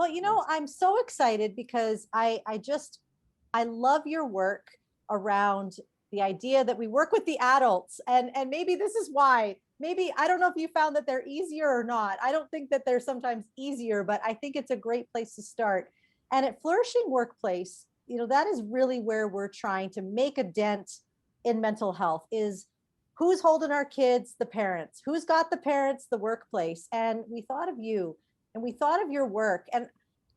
Well, I'm so excited because I love your work around the idea that we work with the adults, and maybe this is why. Maybe I don't know if you found that they're easier or not. I don't think that they're sometimes easier, but I think it's a great place to start. And at Flourishing Workplace, that is really where we're trying to make a dent in mental health, is who's holding our kids? The parents. Who's got the parents? The workplace. And we thought of you, and we thought of your work. And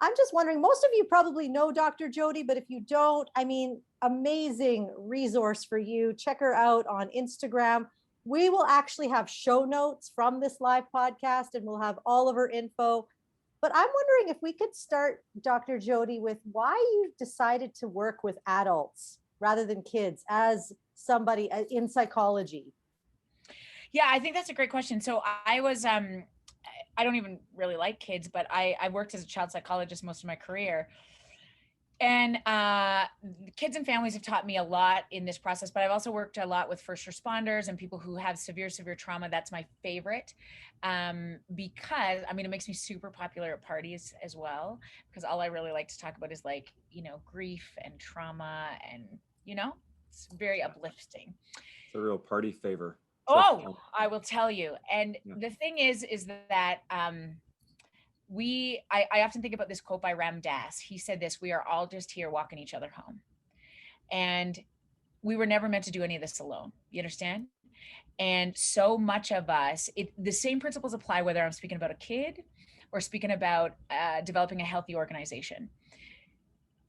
I'm just wondering, most of you probably know Dr. Jody, but if you don't, amazing resource for you. Check her out on Instagram. We will actually have show notes from this live podcast, and we'll have all of her info. But I'm wondering if we could start, Dr. Jody, with why you decided to work with adults rather than kids as somebody in psychology. Yeah, I think that's a great question. So I was, I don't even really like kids, but I worked as a child psychologist most of my career. And kids and families have taught me a lot in this process, but I've also worked a lot with first responders and people who have severe trauma. That's my favorite, because it makes me super popular at parties as well, because all I really like to talk about is grief and trauma, and it's very uplifting. It's a real party favor. Oh, I will tell you. And the thing is that I often think about this quote by Ram Dass. He said this: "We are all just here walking each other home." And we were never meant to do any of this alone. You understand? And so much of us, the same principles apply whether I'm speaking about a kid or speaking about developing a healthy organization.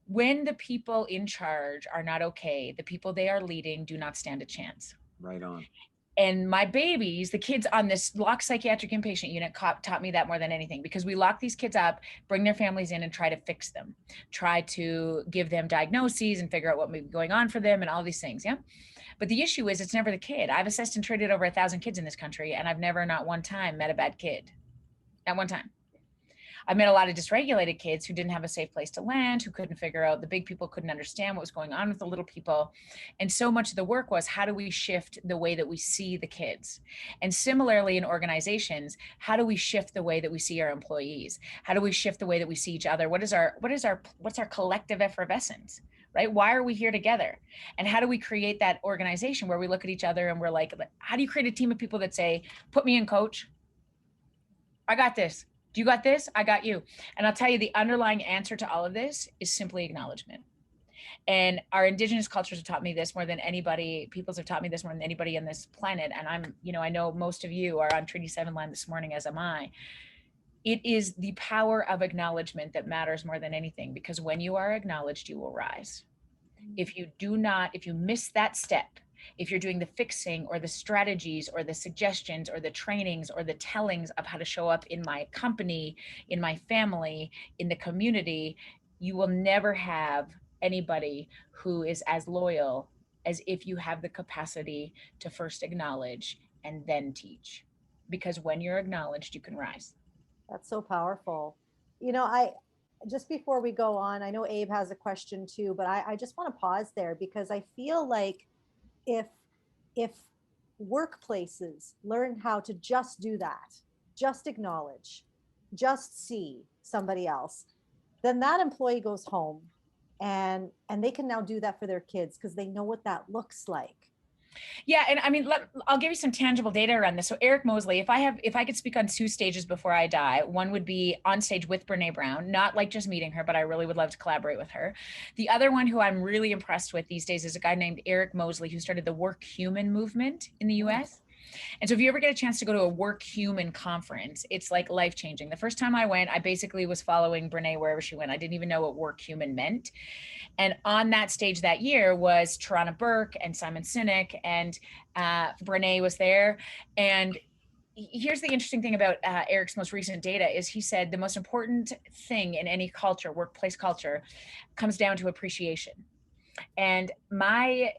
When the people in charge are not okay, the people they are leading do not stand a chance. Right on. And my babies, the kids on this locked psychiatric inpatient unit taught me that more than anything, because we lock these kids up, bring their families in and try to fix them, try to give them diagnoses and figure out what may be going on for them and all these things. Yeah. But the issue is it's never the kid. I've assessed and treated over 1,000 kids in this country, and I've never, not one time, met a bad kid. Not one time. I've met a lot of dysregulated kids who didn't have a safe place to land, who couldn't figure out, the big people couldn't understand what was going on with the little people. And so much of the work was, how do we shift the way that we see the kids? And similarly in organizations, how do we shift the way that we see our employees? How do we shift the way that we see each other? What's our collective effervescence, right? Why are we here together? And how do we create that organization where we look at each other and we're like, how do you create a team of people that say, put me in, coach? I got this. You got this, I got you. And I'll tell you, the underlying answer to all of this is simply acknowledgement. And our indigenous cultures have taught me this more than anybody, peoples have taught me this more than anybody on this planet. And I know most of you are on Treaty 7 line this morning, as am I. It is the power of acknowledgement that matters more than anything, because when you are acknowledged, you will rise. If you miss that step, if you're doing the fixing or the strategies or the suggestions or the trainings or the tellings of how to show up in my company, in my family, in the community, you will never have anybody who is as loyal as if you have the capacity to first acknowledge and then teach. Because when you're acknowledged, you can rise. That's so powerful. Just before we go on, I know Abe has a question too, but I just want to pause there, because I feel like if workplaces learn how to just do that, just acknowledge, just see somebody else, then that employee goes home and they can now do that for their kids, because they know what that looks like. Yeah. And I'll give you some tangible data around this. So Eric Mosley, if I could speak on 2 stages before I die, one would be on stage with Brene Brown, not like just meeting her, but I really would love to collaborate with her. The other one who I'm really impressed with these days is a guy named Eric Mosley, who started the Work Human movement in the US. And so if you ever get a chance to go to a Work Human conference, it's like life-changing. The first time I went, I basically was following Brene wherever she went. I didn't even know what Work Human meant. And on that stage that year was Tarana Burke and Simon Sinek, and Brene was there. And here's the interesting thing about Eric's most recent data is he said the most important thing in any culture, workplace culture, comes down to appreciation. And my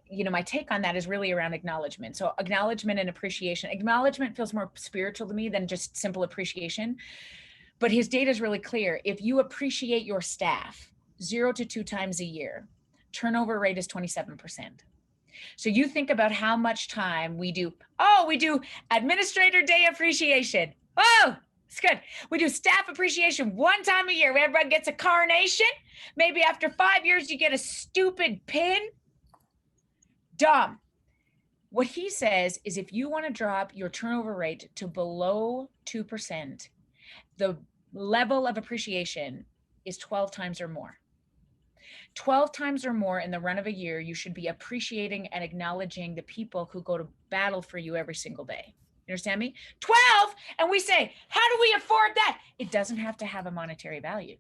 take on that is really around acknowledgement. So acknowledgement and appreciation. Acknowledgement feels more spiritual to me than just simple appreciation. But his data is really clear. If you appreciate your staff 0 to 2 times a year, turnover rate is 27%. So you think about how much time we do administrator day appreciation. Oh, It's good. We do staff appreciation one time a year. Everybody gets a carnation. Maybe after 5 years, you get a stupid pin. Dumb. What he says is if you want to drop your turnover rate to below 2%, the level of appreciation is 12 times or more. 12 times or more in the run of a year, you should be appreciating and acknowledging the people who go to battle for you every single day. You understand me? 12, and we say, how do we afford that? It doesn't have to have a monetary value.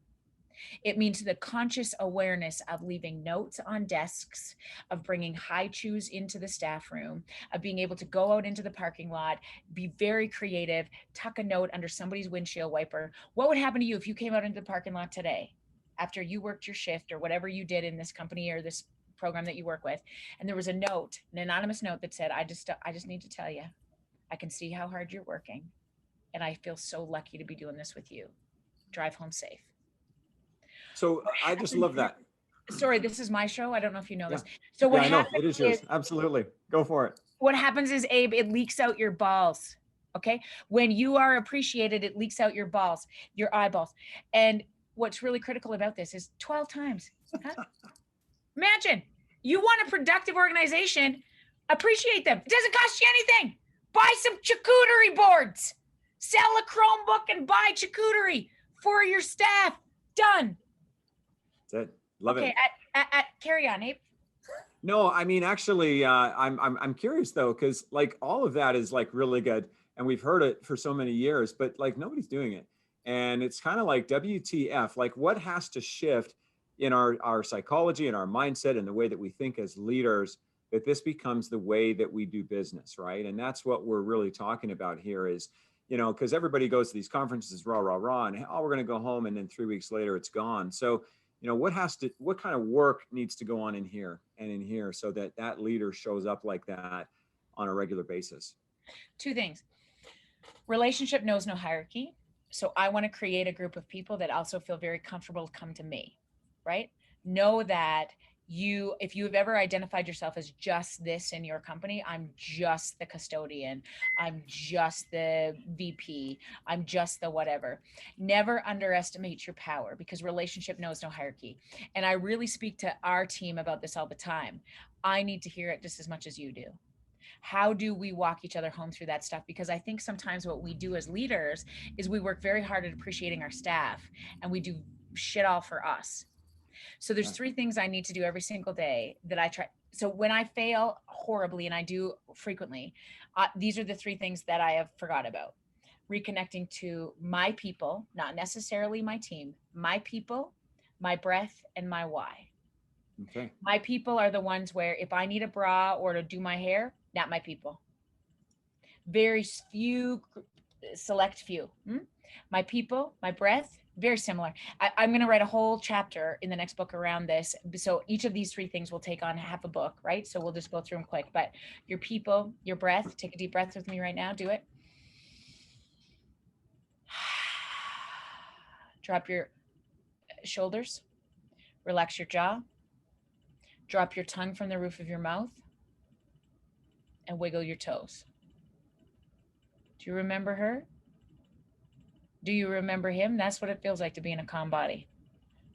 It means the conscious awareness of leaving notes on desks, of bringing high chews into the staff room, of being able to go out into the parking lot, be very creative, tuck a note under somebody's windshield wiper. What would happen to you if you came out into the parking lot today after you worked your shift or whatever you did in this company or this program that you work with, and there was a note, an anonymous note that said, I just need to tell you, I can see how hard you're working, and I feel so lucky to be doing this with you. Drive home safe. So I just love that. Sorry, this is my show. I don't know if you know this. Yeah. So what Yeah, I know. happens It is yours. Absolutely. Go for it. what happens is, Abe, it leaks out your balls. Okay. When you are appreciated, it leaks out your balls, your eyeballs. And what's really critical about this is 12 times. Huh? Imagine you want a productive organization, appreciate them. It doesn't cost you anything. Buy some charcuterie boards, sell a Chromebook and buy charcuterie for your staff. Done. That's it. Love it. Carry on, Abe. No, I mean, actually, I'm curious though, because like all of that is like really good, and we've heard it for so many years, but like nobody's doing it, and it's kind of like WTF? Like, what has to shift in our psychology and our mindset and the way that we think as leaders that this becomes the way that we do business, right? And that's what we're really talking about here is, you know, because everybody goes to these conferences, rah, rah, rah, and oh, we're going to go home, and then 3 weeks later it's gone. So, you know, what kind of work needs to go on in here and in here so that that leader shows up like that on a regular basis? Two things. Relationship knows no hierarchy. So I want to create a group of people that also feel very comfortable to come to me, right? Know that if you've ever identified yourself as just this in your company, I'm just the custodian, I'm just the VP, I'm just the whatever. Never underestimate your power, because relationship knows no hierarchy. And I really speak to our team about this all the time. I need to hear it just as much as you do. How do we walk each other home through that stuff? Because I think sometimes what we do as leaders is we work very hard at appreciating our staff, and we do shit all for us. So there's 3 things I need to do every single day that I try. So when I fail horribly, and I do frequently, these are the 3 things that I have forgot about. Reconnecting to my people, not necessarily my team, my people, my breath, and my why. Okay. My people are the ones where if I need a bra or to do my hair, not my people. Very few, select few. My people, my breath, very similar. I'm going to write a whole chapter in the next book around this. So each of these 3 things will take on half a book, right? So we'll just go through them quick. But your people, your breath, take a deep breath with me right now. Do it. Drop your shoulders. Relax your jaw. Drop your tongue from the roof of your mouth. And wiggle your toes. Do you remember her? Do you remember him? That's what it feels like to be in a calm body.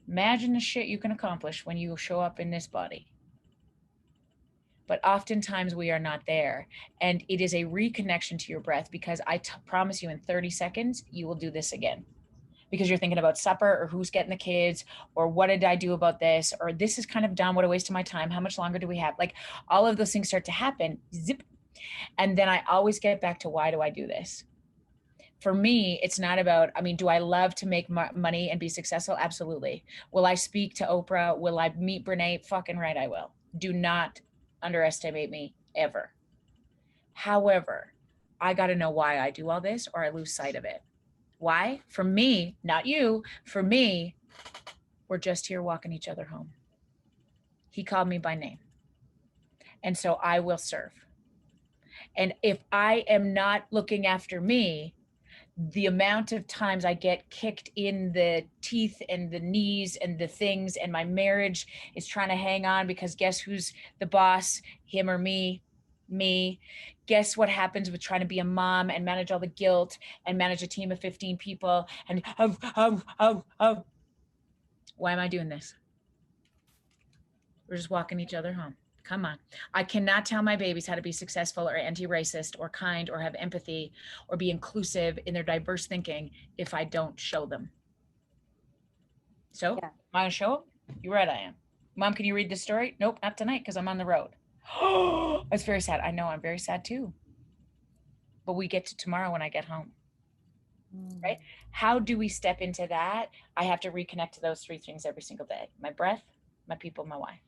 Imagine the shit you can accomplish when you show up in this body. But oftentimes we are not there. And it is a reconnection to your breath, because I promise you in 30 seconds, you will do this again. Because you're thinking about supper, or who's getting the kids, or what did I do about this, or this is kind of dumb, what a waste of my time, how much longer do we have? Like all of those things start to happen, zip. And then I always get back to, why do I do this? For me, it's not about, do I love to make money and be successful? Absolutely. Will I speak to Oprah? Will I meet Brene? Fucking right, I will. Do not underestimate me ever. However, I got to know why I do all this, or I lose sight of it. Why? For me, not you, for me, we're just here walking each other home. He called me by name. And so I will serve. And if I am not looking after me, the amount of times I get kicked in the teeth and the knees and the things, and my marriage is trying to hang on because guess who's the boss, him or me? Me. guess what happens with trying to be a mom and manage all the guilt and manage a team of 15 people and why am I doing this? We're just walking each other home. Come on. I cannot tell my babies how to be successful or anti-racist or kind or have empathy or be inclusive in their diverse thinking if I don't show them. So, am I going to show them? You're right, I am. Mom, can you read this story? Nope, not tonight because I'm on the road. Oh, it's very sad. I know, I'm very sad too. But we get to tomorrow when I get home. Right? How do we step into that? I have to reconnect to those three things every single day. My breath, my people, my why.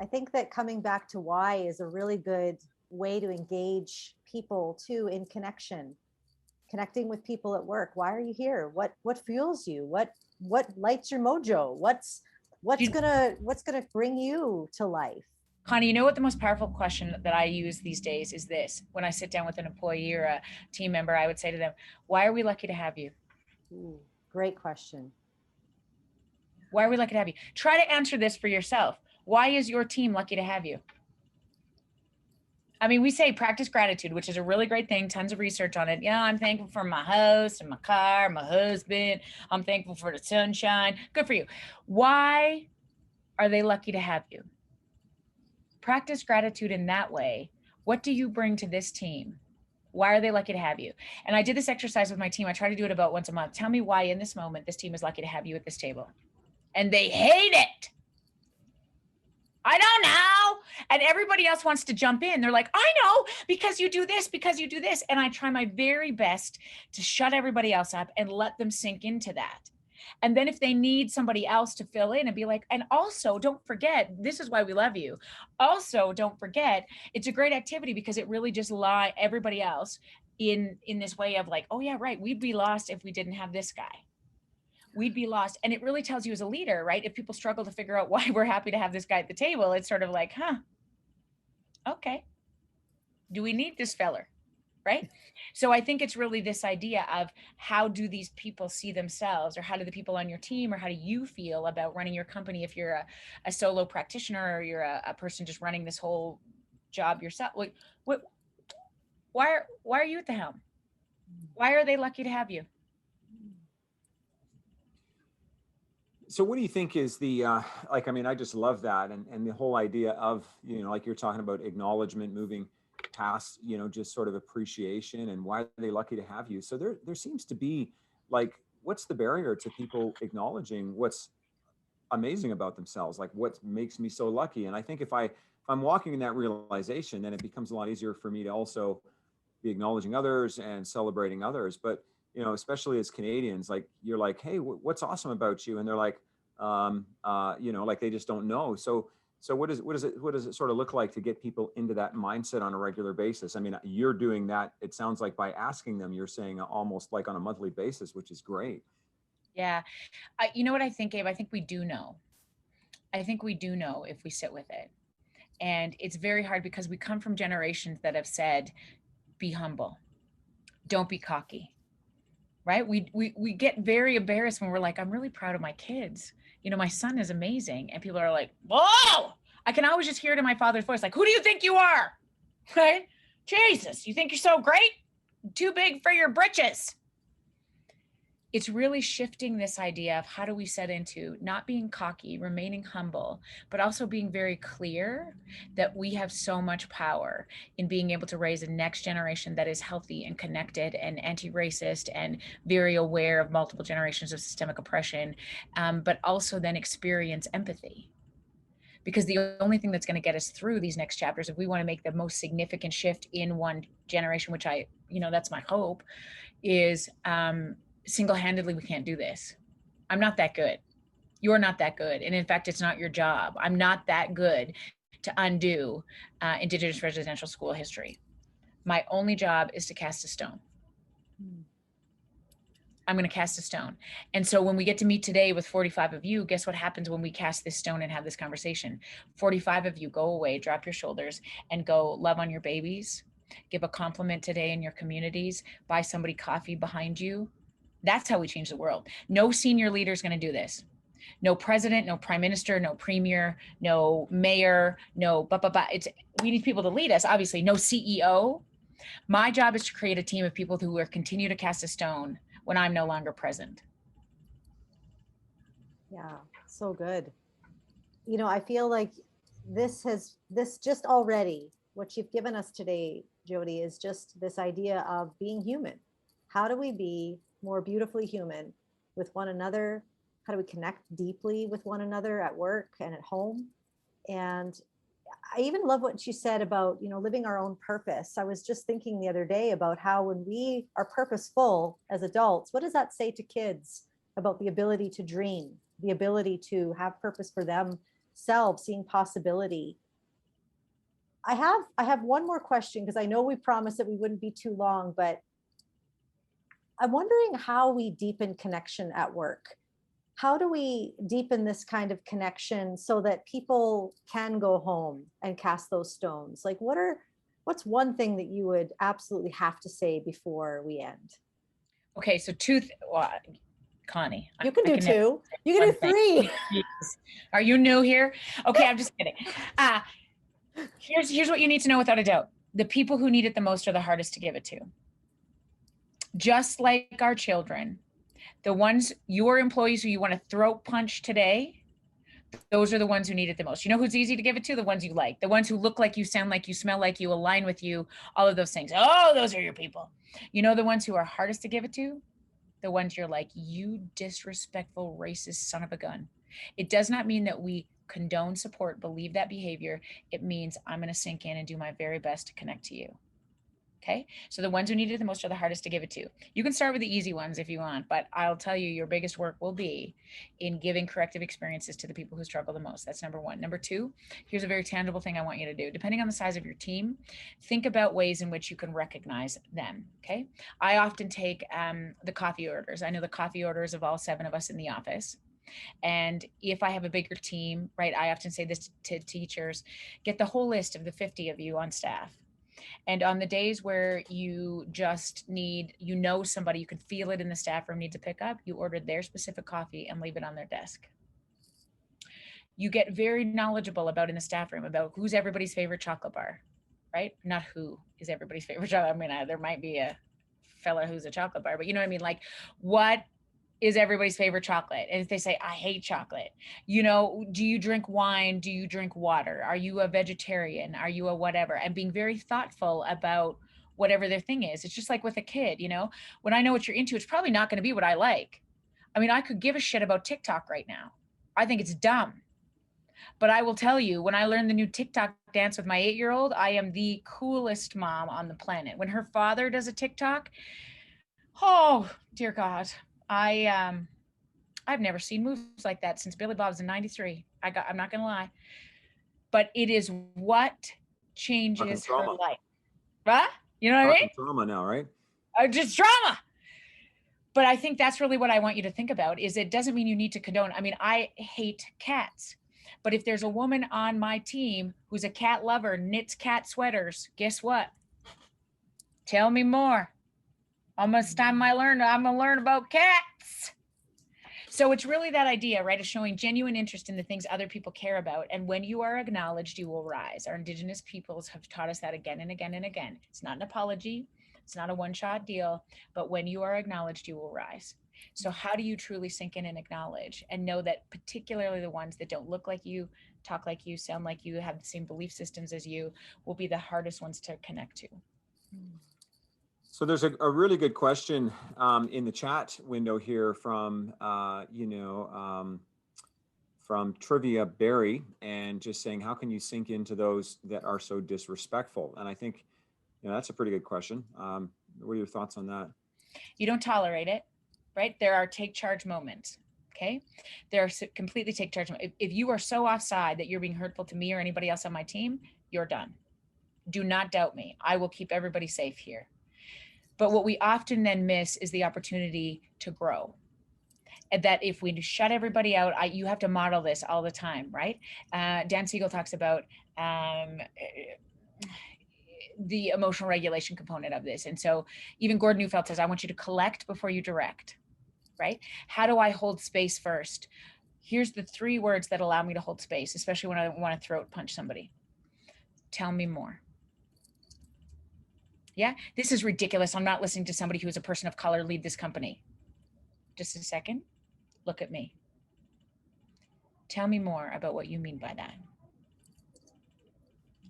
I think that coming back to why is a really good way to engage people too in connecting with people at work. Why are you here? What fuels you? What lights your mojo? What's gonna bring you to life? Connie, you know what the most powerful question that I use these days is this. When I sit down with an employee or a team member, I would say to them, why are we lucky to have you? Ooh, great question. Why are we lucky to have you? Try to answer this for yourself. Why is your team lucky to have you? I mean, we say practice gratitude, which is a really great thing. Tons of research on it. Yeah, I'm thankful for my house and my car, my husband. I'm thankful for the sunshine. Good for you. Why are they lucky to have you? Practice gratitude in that way. What do you bring to this team? Why are they lucky to have you? And I did this exercise with my team. I try to do it about once a month. Tell me why in this moment this team is lucky to have you at this table. And they hate it. I don't know. And everybody else wants to jump in. They're like, I know, because you do this, because you do this. And I try my very best to shut everybody else up and let them sink into that. And then if they need somebody else to fill in and be like, and also don't forget, this is why we love you. Also, don't forget, it's a great activity because it really just lie everybody else in this way of like, oh yeah, right. We'd be lost if we didn't have this guy. We'd be lost. And it really tells you as a leader, right? If people struggle to figure out why we're happy to have this guy at the table, it's sort of like, okay. Do we need this feller? Right? So I think it's really this idea of how do these people see themselves, or how do the people on your team, or how do you feel about running your company if you're a solo practitioner or you're a person just running this whole job yourself? Like, why are you at the helm? Why are they lucky to have you? So what do you think is the, like, I mean, I just love that. And the whole idea of, like you're talking about acknowledgement, moving past, just sort of appreciation, and why are they lucky to have you? So there seems to be like, what's the barrier to people acknowledging what's amazing about themselves? Like, what makes me so lucky? And I think if I'm walking in that realization, then it becomes a lot easier for me to also be acknowledging others and celebrating others. But especially as Canadians, like, you're like, hey, what's awesome about you? And they're like, like they just don't know. So what does it sort of look like to get people into that mindset on a regular basis? I mean, you're doing that, it sounds like, by asking them. You're saying almost like on a monthly basis, which is great. Yeah. You know what I think, Abe? I think we do know. I think we do know if we sit with it. And it's very hard because we come from generations that have said, be humble, don't be cocky. Right? We get very embarrassed when we're like, I'm really proud of my kids. My son is amazing. And people are like, whoa, I can always just hear it in my father's voice. Like, who do you think you are? Right? Jesus, you think you're so great? Too big for your britches. It's really shifting this idea of how do we set into not being cocky, remaining humble, but also being very clear that we have so much power in being able to raise a next generation that is healthy and connected and anti-racist and very aware of multiple generations of systemic oppression, but also then experience empathy. Because the only thing that's going to get us through these next chapters, if we want to make the most significant shift in one generation, which that's my hope, is single-handedly, we can't do this. I'm not that good. You're not that good. And in fact, it's not your job. I'm not that good to undo Indigenous residential school history. My only job is to cast a stone. I'm going to cast a stone. And so when we get to meet today with 45 of you, guess what happens when we cast this stone and have this conversation? 45 of you go away, drop your shoulders, and go love on your babies, give a compliment today in your communities, buy somebody coffee behind you. That's how we change the world. No senior leader is going to do this. No president, no prime minister, no premier, no mayor, no we need people to lead us, obviously, no CEO. My job is to create a team of people who will continue to cast a stone when I'm no longer present. Yeah, so good. You know, I feel like this just already, what you've given us today, Jody, is just this idea of being human. How do we be more beautifully human with one another? How do we connect deeply with one another at work and at home? And I even love what you said about, you know, living our own purpose. I was just thinking the other day about how when we are purposeful as adults, what does that say to kids about the ability to dream, the ability to have purpose for themselves, seeing possibility? I have one more question, because I know we promised that we wouldn't be too long, but I'm wondering how we deepen connection at work. How do we deepen this kind of connection so that people can go home and cast those stones? Like, what's one thing that you would absolutely have to say before we end? Okay, so Connie, You can do two. You can do three. Are you new here? Okay, I'm just kidding. Here's what you need to know without a doubt. The people who need it the most are the hardest to give it to. Just like our children, the ones, your employees who you want to throat punch today, those are the ones who need it the most. You know who's easy to give it to? The ones you like, the ones who look like you, sound like you, smell like you, align with you, all of those things. Oh, those are your people. You know the ones who are hardest to give it to? The ones you're like, you disrespectful, racist son of a gun. It does not mean that we condone, support, believe that behavior. It means I'm going to sink in and do my very best to connect to you. Okay. So the ones who need it the most are the hardest to give it to. You can start with the easy ones if you want, but I'll tell you, your biggest work will be in giving corrective experiences to the people who struggle the most. That's number one. Number two, here's a very tangible thing I want you to do. Depending on the size of your team, think about ways in which you can recognize them. Okay. I often take the coffee orders. I know the coffee orders of all 7 of us in the office. And if I have a bigger team, right, I often say this to teachers, get the whole list of the 50 of you on staff. And on the days where you just need, you know, somebody, you can feel it in the staff room needs a pickup, you order their specific coffee and leave it on their desk. You get very knowledgeable about in the staff room about who's everybody's favorite chocolate bar, right? Not who is everybody's favorite chocolate. I mean, there might be a fella who's a chocolate bar, but you know what I mean? Like, what is everybody's favorite chocolate? And if they say, I hate chocolate, you know, do you drink wine? Do you drink water? Are you a vegetarian? Are you a whatever? And being very thoughtful about whatever their thing is. It's just like with a kid, you know, when I know what you're into, it's probably not going to be what I like. I mean, I could give a shit about TikTok right now. I think it's dumb. But I will tell you, when I learned the new TikTok dance with my 8-year-old, I am the coolest mom on the planet. When her father does a TikTok, oh, dear God. I've never seen moves like that since Billy Bob's in '93. I'm not gonna lie, but it is what changes her life. Right? You know what I mean? Trauma now, right? Just drama. But I think that's really what I want you to think about. Is it doesn't mean you need to condone. I mean, I hate cats, but if there's a woman on my team who's a cat lover, knits cat sweaters, guess what? Tell me more. Almost time I'm gonna learn about cats. So it's really that idea, right, of showing genuine interest in the things other people care about. And when you are acknowledged, you will rise. Our Indigenous peoples have taught us that again and again and again. It's not an apology. It's not a one-shot deal. But when you are acknowledged, you will rise. So how do you truly sink in and acknowledge and know that particularly the ones that don't look like you, talk like you, sound like you, have the same belief systems as you, will be the hardest ones to connect to? So there's a really good question in the chat window here from, from Trivia Barry, and just saying, how can you sink into those that are so disrespectful? And I think, that's a pretty good question. What are your thoughts on that? You don't tolerate it, right? There are take charge moments. Okay. There are completely take charge. If you are so offside that you're being hurtful to me or anybody else on my team, you're done. Do not doubt me. I will keep everybody safe here. But what we often then miss is the opportunity to grow. And that if we shut everybody out, you have to model this all the time, right? Dan Siegel talks about the emotional regulation component of this. And so even Gordon Neufeld says, I want you to collect before you direct, right? How do I hold space first? Here's the 3 words that allow me to hold space, especially when I want to throat punch somebody. Tell me more. Yeah, this is ridiculous. I'm not listening to somebody who is a person of color lead this company. Just a second. Look at me. Tell me more about what you mean by that.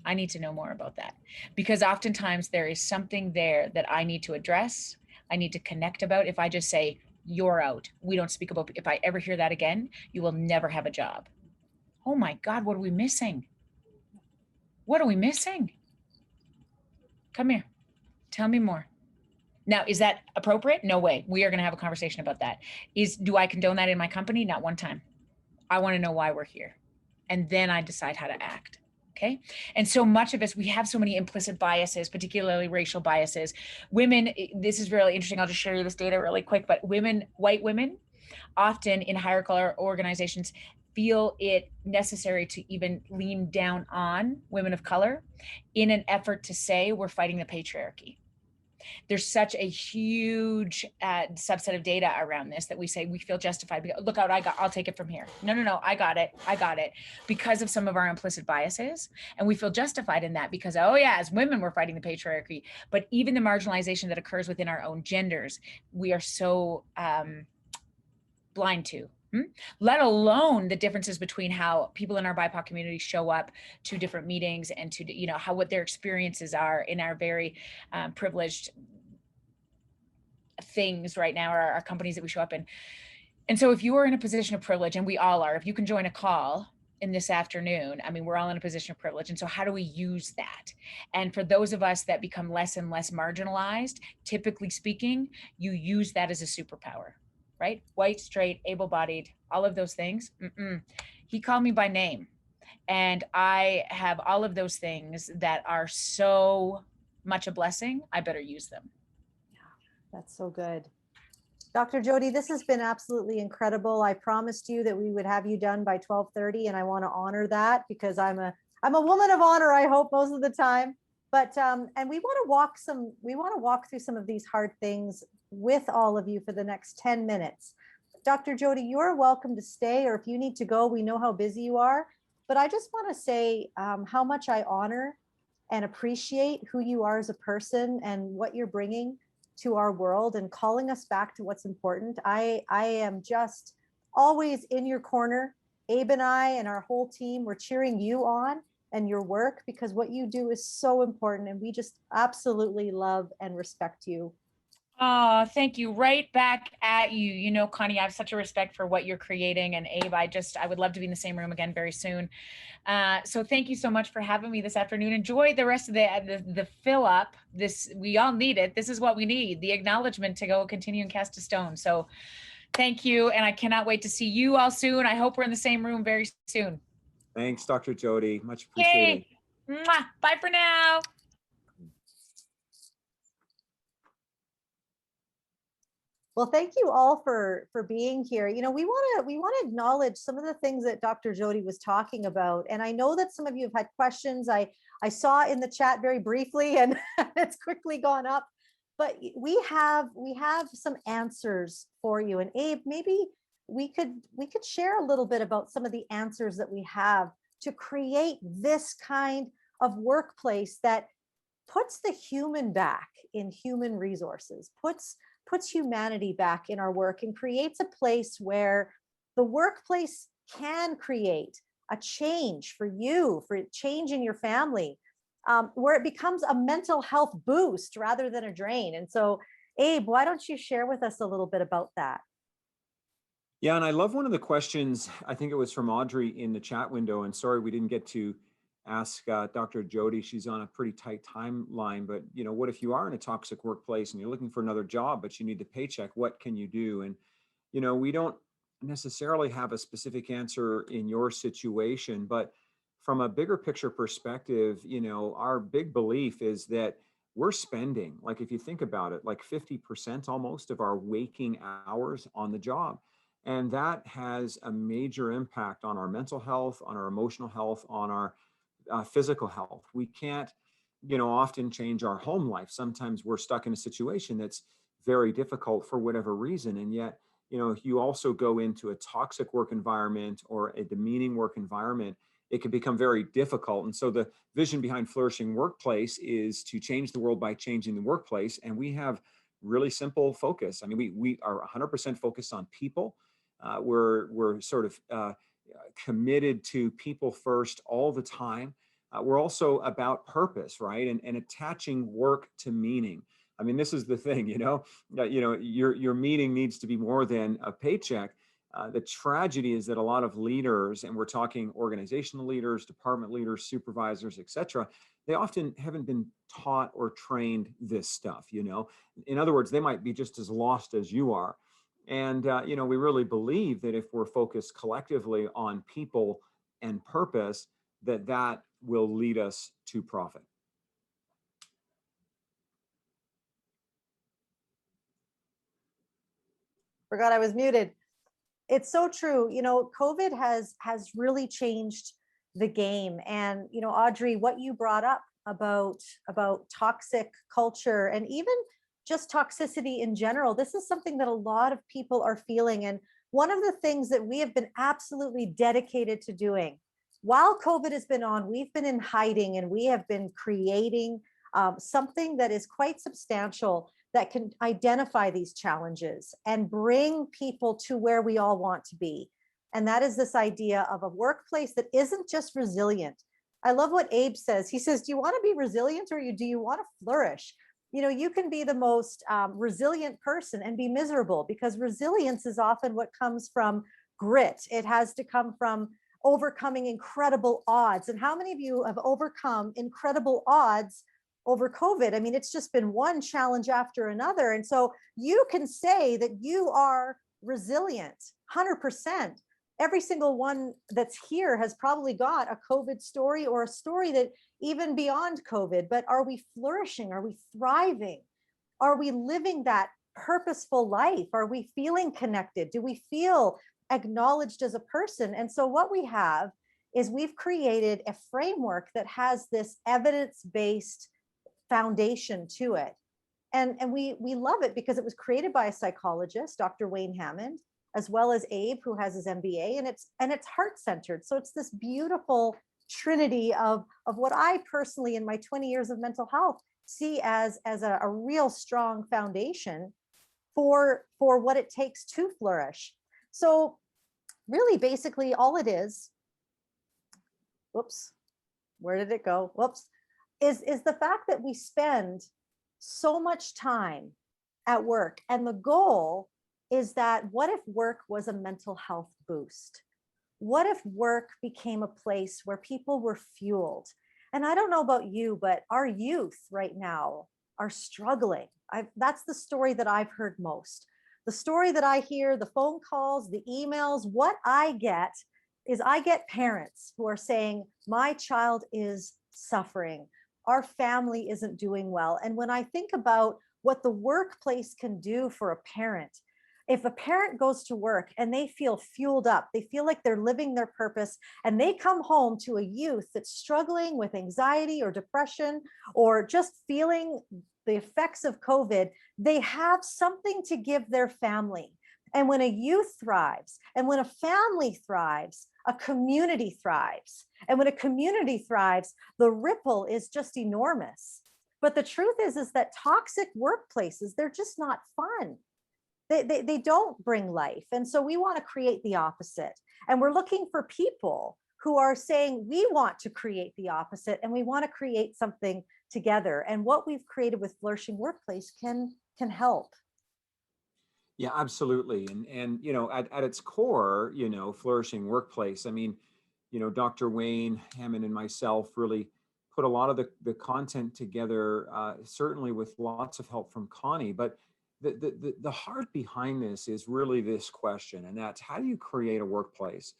I need to know more about that, because oftentimes there is something there that I need to address. I need to connect about. If I just say, you're out, we don't speak about, if I ever hear that again, you will never have a job. Oh my God, what are we missing? What are we missing? Come here. Tell me more. Now, is that appropriate? No way. We are going to have a conversation about that. Do I condone that in my company? Not one time. I want to know why we're here. And then I decide how to act. Okay. And so much of us, we have so many implicit biases, particularly racial biases. Women, this is really interesting. I'll just share you this data really quick, but women, white women, often in hierarchical organizations, feel it necessary to even lean down on women of color in an effort to say we're fighting the patriarchy. There's such a huge subset of data around this that we say we feel justified. Look out, I'll take it from here. No, I got it. Because of some of our implicit biases. And we feel justified in that because, oh yeah, as women, we're fighting the patriarchy. But even the marginalization that occurs within our own genders, we are so blind to. Let alone the differences between how people in our BIPOC community show up to different meetings and to, how what their experiences are in our very privileged things right now, or our companies that we show up in. And so if you are in a position of privilege, and we all are, if you can join a call in this afternoon, I mean, we're all in a position of privilege. And so how do we use that? And for those of us that become less and less marginalized, typically speaking, you use that as a superpower. Right? White, straight, able-bodied, all of those things. He called me by name. And I have all of those things that are so much a blessing. I better use them. Yeah, that's so good. Dr. Jody, this has been absolutely incredible. I promised you that we would have you done by 12:30, and I want to honor that because I'm a woman of honor, I hope, most of the time. But and we want to walk through some of these hard things with all of you for the next 10 minutes. Dr. Jody, you're welcome to stay, or if you need to go, we know how busy you are. But I just want to say how much I honor and appreciate who you are as a person and what you're bringing to our world and calling us back to what's important. I am just always in your corner. Abe and I and our whole team, we're cheering you on and your work because what you do is so important, and we just absolutely love and respect you. Oh, thank you. Right back at you. Connie, I have such a respect for what you're creating. And Abe, I would love to be in the same room again very soon. So thank you so much for having me this afternoon. Enjoy the rest of the fill up. We all need it. This is what we need, the acknowledgement to go continue and cast a stone. So thank you. And I cannot wait to see you all soon. I hope we're in the same room very soon. Thanks, Dr. Jody. Much appreciated. Yay. Mwah. Bye for now. Well, thank you all for being here. We want to acknowledge some of the things that Dr. Jody was talking about. And I know that some of you have had questions. I saw in the chat very briefly, and it's quickly gone up. But we have some answers for you. And Abe, maybe we could share a little bit about some of the answers that we have to create this kind of workplace that puts the human back in human resources, puts humanity back in our work, and creates a place where the workplace can create a change for you, for change in your family, where it becomes a mental health boost rather than a drain. And so, Abe, why don't you share with us a little bit about that? Yeah, and I love one of the questions, I think it was from Audrey in the chat window, and sorry we didn't get to ask Dr. Jody. She's on a pretty tight timeline, but what if you are in a toxic workplace and you're looking for another job, but you need the paycheck? What can you do? And, we don't necessarily have a specific answer in your situation, but from a bigger picture perspective, our big belief is that we're spending, like, if you think about it, like 50% almost of our waking hours on the job. And that has a major impact on our mental health, on our emotional health, on our physical health. We can't, often change our home life. Sometimes we're stuck in a situation that's very difficult for whatever reason. And yet, you also go into a toxic work environment or a demeaning work environment, it can become very difficult. And so the vision behind Flourishing Workplace is to change the world by changing the workplace. And we have really simple focus. I mean, we are 100% focused on people. We're sort of committed to people first all the time. We're also about purpose, right? And attaching work to meaning. I mean, this is the thing, your meeting needs to be more than a paycheck. The tragedy is that a lot of leaders, and we're talking organizational leaders, department leaders, supervisors, et cetera, they often haven't been taught or trained this stuff, In other words, they might be just as lost as you are. And, we really believe that if we're focused collectively on people and purpose, that will lead us to profit. Forgot I was muted. It's so true. COVID has really changed the game. And, Audrey, what you brought up about toxic culture and even just toxicity in general, this is something that a lot of people are feeling. And one of the things that we have been absolutely dedicated to doing while COVID has been on, we've been in hiding and we have been creating something that is quite substantial that can identify these challenges and bring people to where we all want to be. And that is this idea of a workplace that isn't just resilient. I love what Abe says. He says, do you want to be resilient or do you want to flourish? You can be the most resilient person and be miserable, because resilience is often what comes from grit. It has to come from overcoming incredible odds. And how many of you have overcome incredible odds over COVID? I mean, it's just been one challenge after another. And so you can say that you are resilient, 100%. Every single one that's here has probably got a COVID story or a story that even beyond COVID, but are we flourishing? Are we thriving? Are we living that purposeful life? Are we feeling connected? Do we feel acknowledged as a person? And so what we have is we've created a framework that has this evidence-based foundation to it. And we love it because it was created by a psychologist, Dr. Wayne Hammond, as well as Abe, who has his MBA, and it's heart-centered. So it's this beautiful trinity of what I personally, in my 20 years of mental health, see as a real strong foundation for what it takes to flourish. So really, basically, all it is, whoops, where did it go? Whoops, is the fact that we spend so much time at work. And the goal is that, what if work was a mental health boost? What if work became a place where people were fueled? And I don't know about you, but our youth right now are struggling. That's the story that I've heard most. The story that I hear, the phone calls, the emails, what I get is I get parents who are saying, my child is suffering. Our family isn't doing well. And when I think about what the workplace can do for a parent, if a parent goes to work and they feel fueled up, they feel like they're living their purpose, and they come home to a youth that's struggling with anxiety or depression or just feeling the effects of COVID, they have something to give their family. And when a youth thrives, and when a family thrives, a community thrives. And when a community thrives, the ripple is just enormous. But the truth is that toxic workplaces, they're just not fun. They don't bring life. And so we want to create the opposite. And we're looking for people who are saying, we want to create the opposite and we want to create something together. And what we've created with Flourishing Workplace can help. Yeah, absolutely. And at its core, Flourishing Workplace, I mean, Dr. Wayne Hammond and myself really put a lot of the content together, certainly with lots of help from Connie. But the heart behind this is really this question, and that's, how do you create a workplace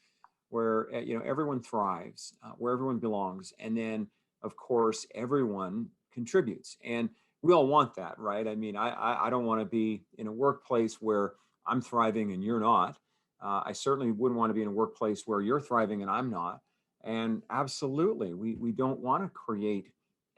where everyone thrives, where everyone belongs, and then of course everyone contributes? And we all want that, right? I mean, I don't want to be in a workplace where I'm thriving and you're not. I certainly wouldn't want to be in a workplace where you're thriving and I'm not. And absolutely, we don't want to create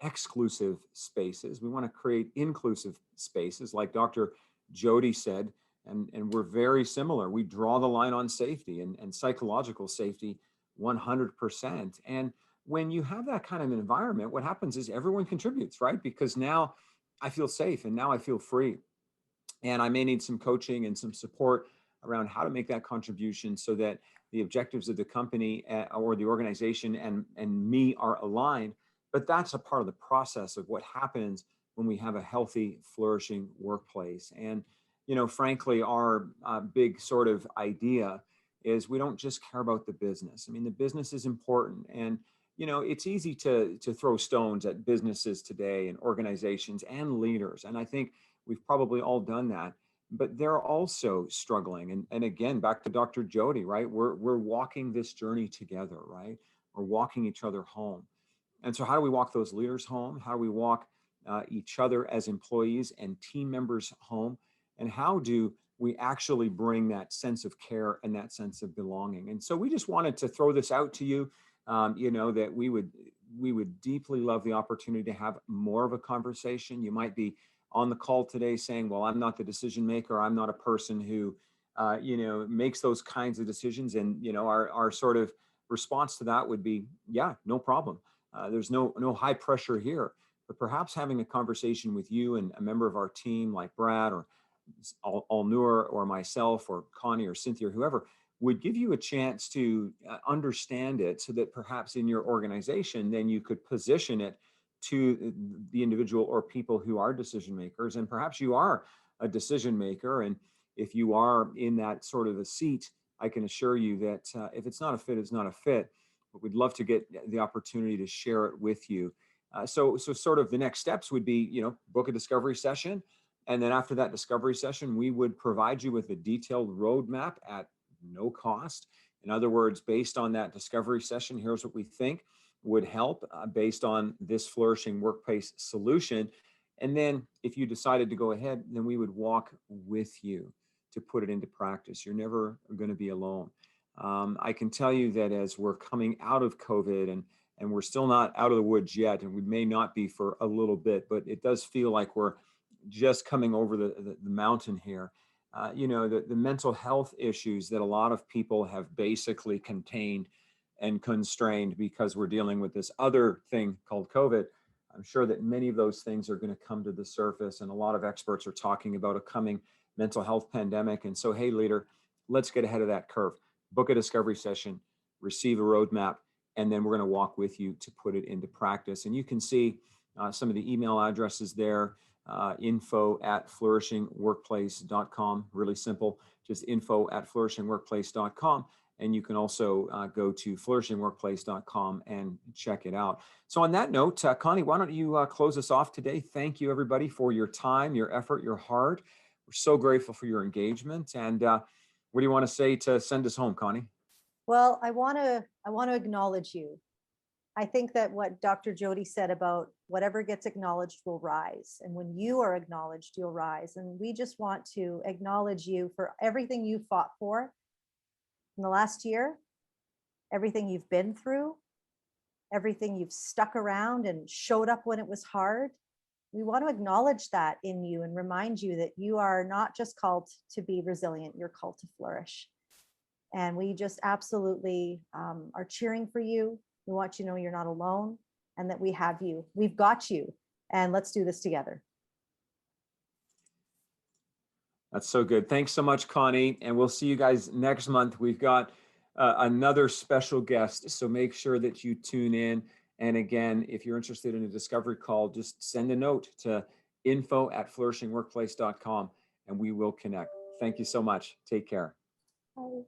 exclusive spaces. We want to create inclusive spaces. Like Dr. Jody said, And we're very similar. We draw the line on safety and psychological safety 100%. And when you have that kind of environment, what happens is everyone contributes, right? Because now I feel safe and now I feel free. And I may need some coaching and some support around how to make that contribution so that the objectives of the company or the organization and me are aligned. But that's a part of the process of what happens when we have a healthy, flourishing workplace. And, you know, frankly, our big sort of idea is we don't just care about the business. I mean, the business is important. And, you know, it's easy to throw stones at businesses today and organizations and leaders. And I think we've probably all done that, but they're also struggling. And again, back to Dr. Jody, right? We're walking this journey together, right? We're walking each other home. And so how do we walk those leaders home? How do we walk each other as employees and team members home? And how do we actually bring that sense of care and that sense of belonging? And so we just wanted to throw this out to you, you know, that we would deeply love the opportunity to have more of a conversation. You might be on the call today saying, well, I'm not the decision maker. I'm not a person who, you know, makes those kinds of decisions. And, you know, our sort of response to that would be, yeah, no problem. There's no high pressure here, but perhaps having a conversation with you and a member of our team like Brad or Alnur or myself or Connie or Cynthia or whoever would give you a chance to understand it so that perhaps in your organization, then you could position it to the individual or people who are decision makers. And perhaps you are a decision maker. And if you are in that sort of a seat, I can assure you that if it's not a fit, it's not a fit. But we'd love to get the opportunity to share it with you. So sort of the next steps would be, you know, book a discovery session. And then after that discovery session, we would provide you with a detailed roadmap at no cost. In other words, based on that discovery session, here's what we think would help based on this flourishing workplace solution. And then if you decided to go ahead, then we would walk with you to put it into practice. You're never going to be alone. I can tell you that as we're coming out of COVID and we're still not out of the woods yet, and we may not be for a little bit, but it does feel like we're just coming over the mountain here. You know, the mental health issues that a lot of people have basically contained and constrained because we're dealing with this other thing called COVID. I'm sure that many of those things are going to come to the surface, and a lot of experts are talking about a coming mental health pandemic. And so, hey, leader, let's get ahead of that curve. Book a discovery session, receive a roadmap, and then we're going to walk with you to put it into practice. And you can see some of the email addresses there, info@flourishingworkplace.com, really simple, just info@flourishingworkplace.com. And you can also go to flourishingworkplace.com and check it out. So on that note, Connie, why don't you close us off today? Thank you, everybody, for your time, your effort, your heart. We're so grateful for your engagement. And what do you want to say to send us home, Connie? Well, I want to acknowledge you. I think that what Dr. Jody said about whatever gets acknowledged will rise. And when you are acknowledged, you'll rise. And we just want to acknowledge you for everything you fought for in the last year, everything you've been through, everything you've stuck around and showed up when it was hard. We want to acknowledge that in you and remind you that you are not just called to be resilient, you're called to flourish. And we just absolutely are cheering for you. We want you to know you're not alone and that we have you. We've got you. And let's do this together. That's so good. Thanks so much, Connie. And we'll see you guys next month. We've got another special guest. So make sure that you tune in. And again, if you're interested in a discovery call, just send a note to info@flourishingworkplace.com and we will connect. Thank you so much. Take care. Bye.